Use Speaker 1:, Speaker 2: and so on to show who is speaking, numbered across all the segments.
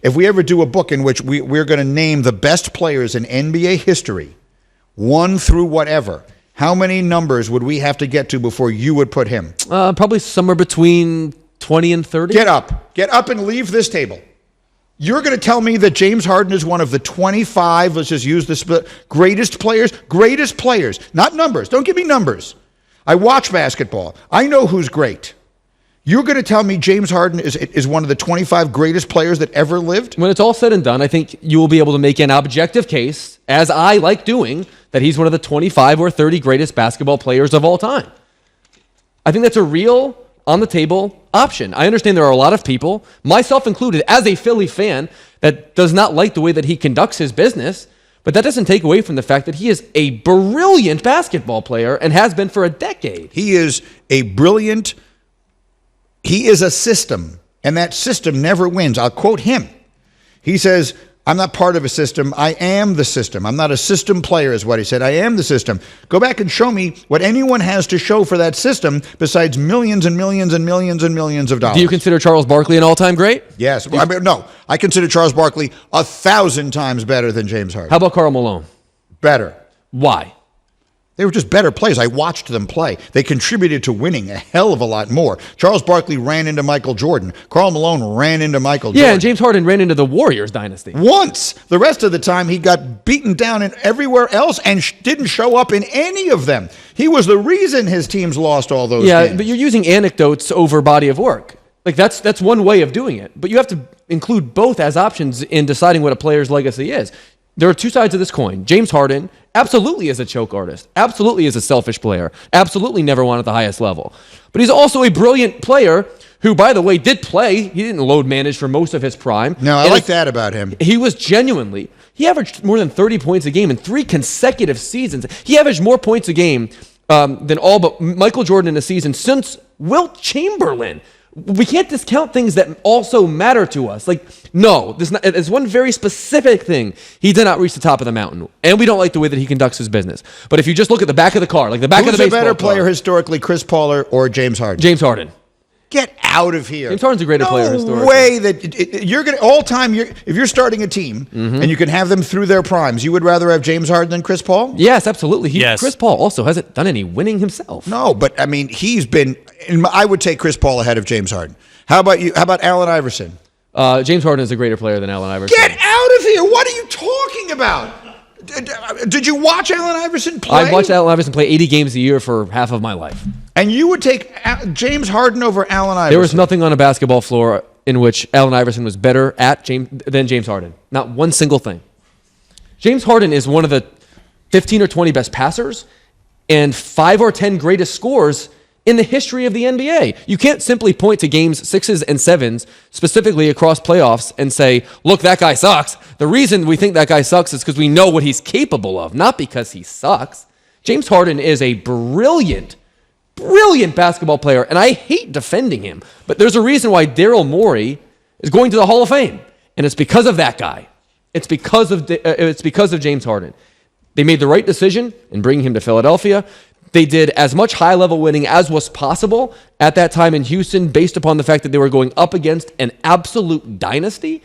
Speaker 1: If we ever do a book in which we're going to name the best players in NBA history, 1 through whatever, how many numbers would we have to get to before you would put him?
Speaker 2: Probably somewhere between 20 and 30.
Speaker 1: Get up and leave this table. You're going to tell me that James Harden is one of the 25, let's just use this, greatest players, not numbers. Don't give me numbers. I watch basketball. I know who's great. You're going to tell me James Harden is one of the 25 greatest players that ever lived?
Speaker 2: When it's all said and done, I think you will be able to make an objective case, as I like doing, that he's one of the 25 or 30 greatest basketball players of all time. I think that's a real, on-the-table option. I understand there are a lot of people, myself included, as a Philly fan, that does not like the way that he conducts his business, but that doesn't take away from the fact that he is a brilliant basketball player and has been for a decade.
Speaker 1: He is a system, and that system never wins. I'll quote him. He says, I'm not part of a system. I am the system. I'm not a system player, is what he said. I am the system. Go back and show me what anyone has to show for that system besides millions and millions and millions and millions of dollars.
Speaker 2: Do you consider Charles Barkley an all-time great?
Speaker 1: Yes. No. I consider Charles Barkley 1,000 times better than James Harden.
Speaker 2: How about Karl Malone?
Speaker 1: Better.
Speaker 2: Why?
Speaker 1: They were just better players. I watched them play. They contributed to winning a hell of a lot more. Charles Barkley ran into Michael Jordan. Karl Malone ran into Michael Jordan.
Speaker 2: Yeah, and James Harden ran into the Warriors dynasty.
Speaker 1: Once. The rest of the time, he got beaten down in everywhere else and didn't show up in any of them. He was the reason his teams lost all those games.
Speaker 2: Yeah, but you're using anecdotes over body of work. Like, that's one way of doing it. But you have to include both as options in deciding what a player's legacy is. There are two sides of this coin. James Harden absolutely is a choke artist, absolutely is a selfish player, absolutely never won at the highest level. But he's also a brilliant player who, by the way, did play. He didn't load manage for most of his prime.
Speaker 1: No, I like that about him.
Speaker 2: He was genuinely, he averaged more than 30 points a game in 3 consecutive seasons. He averaged more points a game than all but Michael Jordan in a season since Wilt Chamberlain. We can't discount things that also matter to us. Like, no, there's one very specific thing. He did not reach the top of the mountain, and we don't like the way that he conducts his business. But if you just look at the back of the car, like the back of the baseball car.
Speaker 1: Who's a better player historically, Chris Paul or James Harden?
Speaker 2: James Harden.
Speaker 1: Get out of here.
Speaker 2: James Harden's a greater player historically.
Speaker 1: No way that you're going to, all time, if you're starting a team and you can have them through their primes, you would rather have James Harden than Chris Paul?
Speaker 2: Yes, absolutely.
Speaker 3: Yes.
Speaker 2: Chris Paul also hasn't done any winning himself.
Speaker 1: No, but I mean, I would take Chris Paul ahead of James Harden. How about you? How about Allen Iverson?
Speaker 2: James Harden is a greater player than Allen Iverson.
Speaker 1: Get out of here. What are you talking about? Did you watch Allen Iverson play?
Speaker 2: I watched Allen Iverson play 80 games a year for half of my life.
Speaker 1: And you would take James Harden over Allen Iverson?
Speaker 2: There was nothing on a basketball floor in which Allen Iverson was better than James Harden. Not one single thing. James Harden is one of the 15 or 20 best passers and 5 or 10 greatest scorers in the history of the NBA. You can't simply point to games 6s and 7s, specifically across playoffs, and say, look, that guy sucks. The reason we think that guy sucks is because we know what he's capable of, not because he sucks. James Harden is a brilliant basketball player, and I hate defending him, but there's a reason why Daryl Morey is going to the Hall of Fame, and it's because of that guy. It's because of James Harden. They made the right decision in bringing him to Philadelphia. They did as much high-level winning as was possible at that time in Houston based upon the fact that they were going up against an absolute dynasty.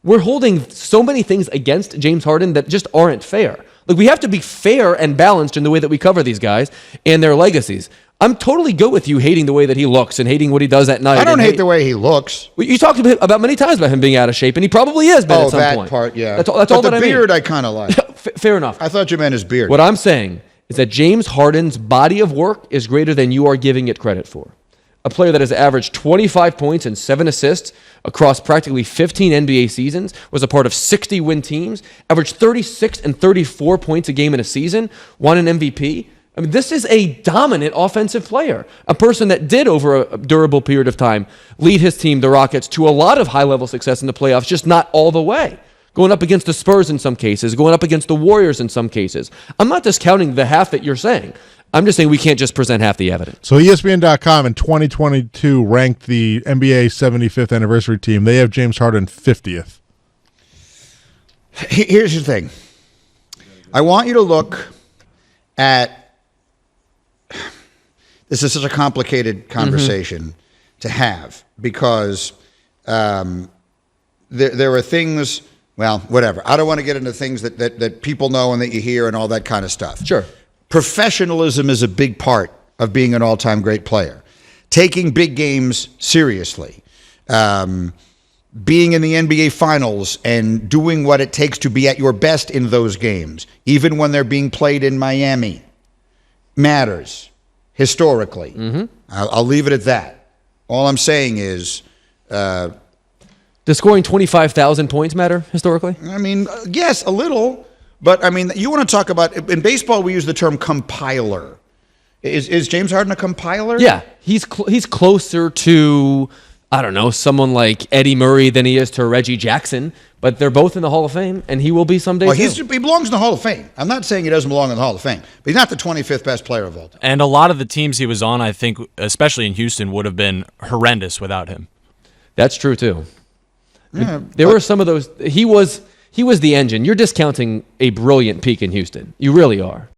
Speaker 2: We're holding so many things against James Harden that just aren't fair. Like, we have to be fair and balanced in the way that we cover these guys and their legacies. I'm totally good with you hating the way that he looks and hating what he does at night.
Speaker 1: I don't hate the way he looks.
Speaker 2: You talked about many times about him being out of shape, and he probably is at some point.
Speaker 1: Oh, that part, yeah.
Speaker 2: That's all that I mean.
Speaker 1: The beard I kind of like.
Speaker 2: Fair enough.
Speaker 1: I thought you meant his beard.
Speaker 2: What I'm saying is that James Harden's body of work is greater than you are giving it credit for. A player that has averaged 25 points and 7 assists across practically 15 NBA seasons, was a part of 60 win teams, averaged 36 and 34 points a game in a season, won an MVP. I mean, this is a dominant offensive player, a person that did, over a durable period of time, lead his team, the Rockets, to a lot of high-level success in the playoffs, just not all the way. Going up against the Spurs in some cases, going up against the Warriors in some cases. I'm not discounting the half that you're saying. I'm just saying we can't just present half the evidence.
Speaker 4: So ESPN.com in 2022 ranked the NBA 75th anniversary team. They have James Harden 50th.
Speaker 1: Here's the thing. I want you to look at... This is such a complicated conversation to have because there are things, well, whatever. I don't want to get into things that people know and that you hear and all that kind of stuff.
Speaker 2: Sure.
Speaker 1: Professionalism is a big part of being an all-time great player. Taking big games seriously. Being in the NBA Finals and doing what it takes to be at your best in those games, even when they're being played in Miami, matters historically. Mm-hmm. I'll leave it at that. All I'm saying is...
Speaker 2: Does scoring 25,000 points matter historically?
Speaker 1: I mean, yes, a little. But, I mean, you want to talk about... In baseball, we use the term compiler. Is James Harden a compiler?
Speaker 2: Yeah. He's closer to, I don't know, someone like Eddie Murray than he is to Reggie Jackson. But they're both in the Hall of Fame, and he will be someday
Speaker 1: Well,
Speaker 2: too.
Speaker 1: he belongs in the Hall of Fame. I'm not saying he doesn't belong in the Hall of Fame. But he's not the 25th best player of all time.
Speaker 3: And a lot of the teams he was on, I think, especially in Houston, would have been horrendous without him.
Speaker 2: That's true, too.
Speaker 1: Yeah,
Speaker 2: There were some of those. He was the engine. You're discounting a brilliant peak in Houston. You really are.